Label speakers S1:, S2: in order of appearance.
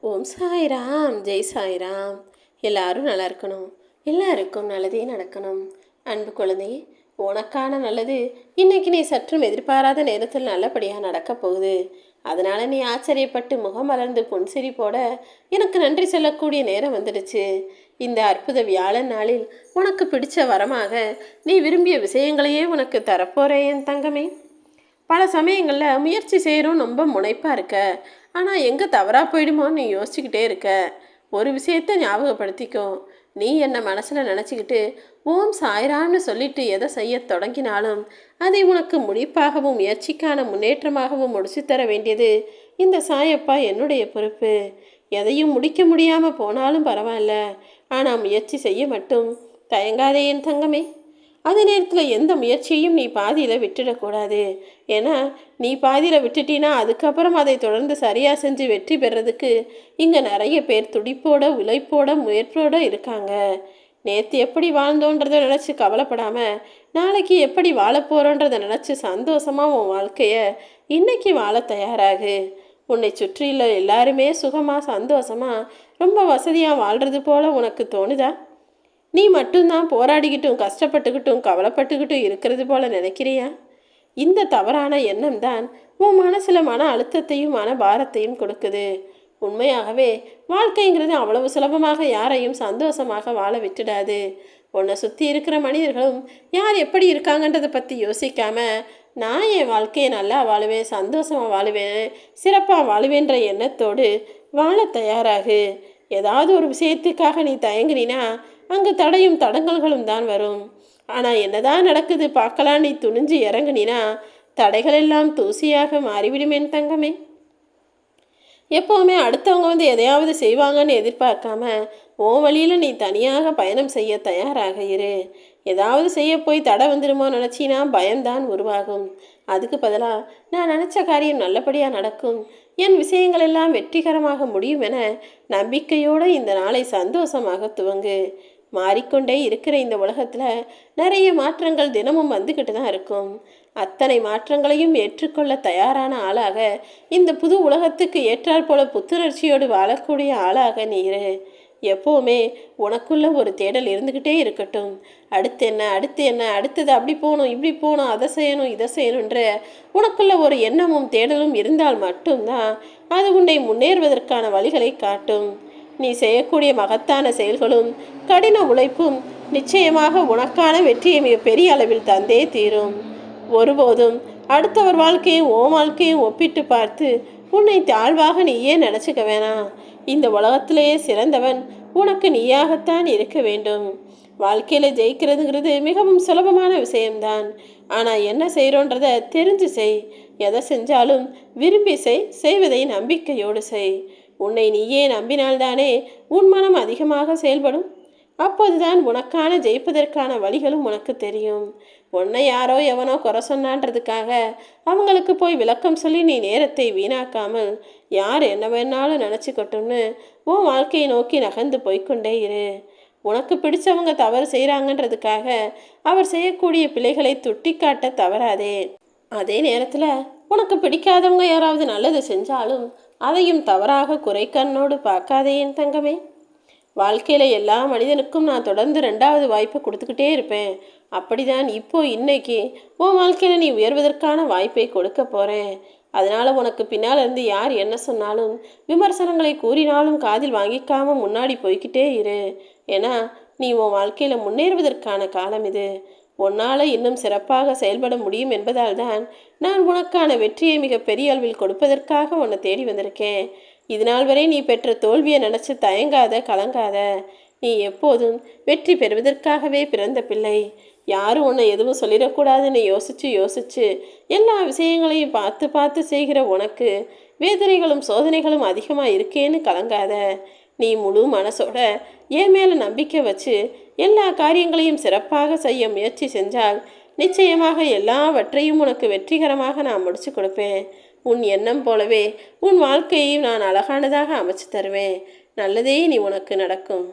S1: ஓம் சாய்ராம், ஜெய் சாய்ராம். எல்லாரும் நல்லா இருக்கணும், எல்லாருக்கும் நல்லதே நடக்கணும். அன்பு குழந்தை, உனக்கான நல்லது இன்னைக்கு நீ சற்றும் எதிர்பாராத நேரத்தில் நல்லபடியாக நடக்கப் போகுது. அதனால நீ ஆச்சரியப்பட்டு முகம் மலர்ந்து புன்சிரிப்போட எனக்கு நன்றி சொல்லக்கூடிய நேரம் வந்துடுச்சு. இந்த அற்புத வியாழன் நாளில் உனக்கு பிடிச்ச வரமாக நீ விரும்பிய விஷயங்களையே உனக்கு தரப்போறேன் என் தங்கமே. பல சமயங்களில் முயற்சி செய்கிறோம், ரொம்ப முனைப்பாக இருக்க, ஆனால் எங்கே தவறாக போயிடுமோன்னு நீ யோசிச்சுக்கிட்டே இருக்க. ஒரு விஷயத்தை ஞாபகப்படுத்திக்கோ, நீ என்னை மனசில் நினச்சிக்கிட்டு ஓம் சாய்ராம்னு சொல்லிட்டு எதை செய்ய தொடங்கினாலும் அதை உனக்கு முடிப்பாகவும் முயற்சிக்கான முன்னேற்றமாகவும் முடிச்சு தர வேண்டியது இந்த சாயப்பா என்னுடைய பொறுப்பு. எதையும் முடிக்க முடியாமல் போனாலும் பரவாயில்ல, ஆனால் முயற்சி செய்ய மட்டும் தயங்காதே என் தங்கமே. அதே நேரத்தில் எந்த முயற்சியையும் நீ பாதியில் விட்டுடக்கூடாது. ஏன்னா நீ பாதியில் விட்டுட்டினா அதுக்கப்புறம் அதை தொடர்ந்து சரியாக செஞ்சு வெற்றி பெறதுக்கு இங்கே நிறைய பேர் துடிப்போட உழைப்போட முயற்சியோட இருக்காங்க. நேற்று எப்படி வாழ்ந்தோன்றதை நினச்சி கவலைப்படாமல் நாளைக்கு எப்படி வாழப்போகிறோன்றதை நினச்சி சந்தோஷமாக உன் வாழ்க்கையை இன்னைக்கு வாழ தயாராகு. உன்னை சுற்றியுள்ள எல்லாருமே சுகமாக சந்தோஷமாக ரொம்ப வசதியாக வாழ்கிறது போல உனக்கு தோணுதா? நீ மட்டும்தான் போராடிக்கிட்டும் கஷ்டப்பட்டுக்கிட்டும் கவலைப்பட்டுக்கிட்டும் இருக்கிறது போல நினைக்கிறியா? இந்த தவறான எண்ணம் தான் உன் மனசில் மன அழுத்தத்தையும் மன பாரத்தையும் கொடுக்குது. உண்மையாகவே வாழ்க்கைங்கிறது அவ்வளவு சுலபமாக யாரையும் சந்தோஷமாக வாழ விட்டுடாது. உன்னை சுற்றி இருக்கிற மனிதர்களும் யார் எப்படி இருக்காங்கன்றதை பற்றி யோசிக்காம நான் என் வாழ்க்கையை நல்லா வாழுவேன், சந்தோஷமாக வாழுவேன், சிறப்பாக வாழுவேன்ற எண்ணத்தோடு வாழ தயாராகு. ஏதாவது ஒரு விஷயத்துக்காக நீ தயங்குனினா அங்கு தடையும் தடங்கல்களும் தான் வரும். ஆனால் என்னதான் நடக்குது பார்க்கலாம் நீ துணிஞ்சு இறங்குனினா தடைகள் எல்லாம் தூசியாக மாறிவிடும் என் தங்கமே. எப்போவுமே அடுத்தவங்க எதையாவது செய்வாங்கன்னு எதிர்பார்க்காம உன் வழியில் நீ தனியாக பயணம் செய்ய தயாராக இரு. ஏதாவது செய்ய போய் தடை வந்துடுமோ நினச்சினா பயம்தான் உருவாகும். அதுக்கு பதிலாக நான் நினச்ச காரியம் நல்லபடியாக நடக்கும், என் விஷயங்கள் எல்லாம் வெற்றிகரமாக முடியும் என நம்பிக்கையோடு இந்த நாளை சந்தோஷமாக துவங்கு. மாறிக்கொண்டே இருக்கிற இந்த உலகத்தில் நிறைய மாற்றங்கள் தினமும் வந்துக்கிட்டு தான் இருக்கும். அத்தனை மாற்றங்களையும் ஏற்றுக்கொள்ள தயாரான ஆளாக இந்த புது உலகத்துக்கு ஏற்றாற் போல புத்துணர்ச்சியோடு வாழக்கூடிய ஆளாக நீரு. எப்போவுமே உனக்குள்ள ஒரு தேடல் இருந்துக்கிட்டே இருக்கட்டும். அடுத்து என்ன, அடுத்து என்ன, அடுத்தது அப்படி போகணும், இப்படி போகணும், அதை செய்யணும், இதை செய்யணுன்ற உனக்குள்ள ஒரு எண்ணமும் தேடலும் இருந்தால் மட்டும்தான் அது உன்னை முன்னேறுவதற்கான வழிகளை காட்டும். நீ செய்யக்கூடிய மகத்தான செயல்களும் கடின உழைப்பும் நிச்சயமாக உனக்கான வெற்றியை மிக பெரிய அளவில் தந்தே தீரும். ஒருபோதும் அடுத்தவர் வாழ்க்கையும் ஓ வாழ்க்கையும் ஒப்பிட்டு பார்த்து உன்னை தாழ்வாக நீயே நினச்சிக்க வேணாம். இந்த உலகத்திலேயே சிறந்தவன் உனக்கு நீயாகத்தான் இருக்க வேண்டும். வாழ்க்கையில் ஜெயிக்கிறதுங்கிறது மிகவும் சுலபமான விஷயம்தான். ஆனால் என்ன செய்கிறோன்றதை தெரிஞ்சு செய். எதை செஞ்சாலும் விரும்பி செய்வதை நம்பிக்கையோடு செய். உன்னை நீயே நம்பினால்தானே உன் மனம் அதிகமாக செயல்படும். அப்போதுதான் உனக்கான ஜெயிப்பதற்கான வழிகளும் உனக்கு தெரியும். உன்னை யாரோ எவனோ குறை சொன்னான்றதுக்காக அவங்களுக்கு போய் விளக்கம் சொல்லி நீ நேரத்தை வீணாக்காமல் யார் என்ன வேணாலும் நினச்சிக்கட்டும்னு உன் வாழ்க்கையை நோக்கி நகர்ந்து போய்கொண்டே இரு. உனக்கு பிடிச்சவங்க தவறு செய்கிறாங்கன்றதுக்காக அவர் செய்யக்கூடிய பிழைகளை துட்டி காட்ட தவறாதே. அதே நேரத்தில் உனக்கு பிடிக்காதவங்க யாராவது நல்லது செஞ்சாலும் அதையும் தவறாக குறைக்கண்ணோடு பார்க்காதே என் தங்கமே. வாழ்க்கையில் எல்லா மனிதனுக்கும் நான் தொடர்ந்து 2வது வாய்ப்பை கொடுத்துக்கிட்டே இருப்பேன். அப்படிதான் இன்னைக்கு உன் வாழ்க்கையில் நீ உயர்வதற்கான வாய்ப்பை கொடுக்க போகிறேன். அதனால் உனக்கு பின்னால் இருந்து யார் என்ன சொன்னாலும் விமர்சனங்களை கூறினாலும் காதில் வாங்கிக்காம முன்னாடி போய்கிட்டே இரு. ஏன்னா நீ உன் வாழ்க்கையில் முன்னேறுவதற்கான காலம் இது. உன்னால் இன்னும் சிறப்பாக செயல்பட முடியும் என்பதால் தான் நான் உனக்கான வெற்றியை மிக பெரிய அளவில் கொடுப்பதற்காக உன்னை தேடி வந்திருக்கேன். இதனால் வரை நீ பெற்ற தோல்வியை நினச்சி தயங்காத, கலங்காத. நீ எப்போதும் வெற்றி பெறுவதற்காகவே பிறந்த பிள்ளை. யாரும் உன்னை எதுவும் சொல்லிடக்கூடாதுன்னு யோசிச்சு எல்லா விஷயங்களையும் பார்த்து பார்த்து செய்கிற உனக்கு வேதனைகளும் சோதனைகளும் அதிகமாக இருக்கேன்னு கலங்காத. நீ முழு மனசோட என் மேலே நம்பிக்கை வச்சு எல்லா காரியங்களையும் சிறப்பாக செய்ய முயற்சி செஞ்சால் நிச்சயமாக எல்லாவற்றையும் உனக்கு வெற்றிகரமாக நான் முடிச்சு கொடுப்பேன். உன் எண்ணம் போலவே உன் வாழ்க்கையையும் நான் அழகானதாக அமைச்சு தருவேன். நல்லதே நீ உனக்கு நடக்கும்.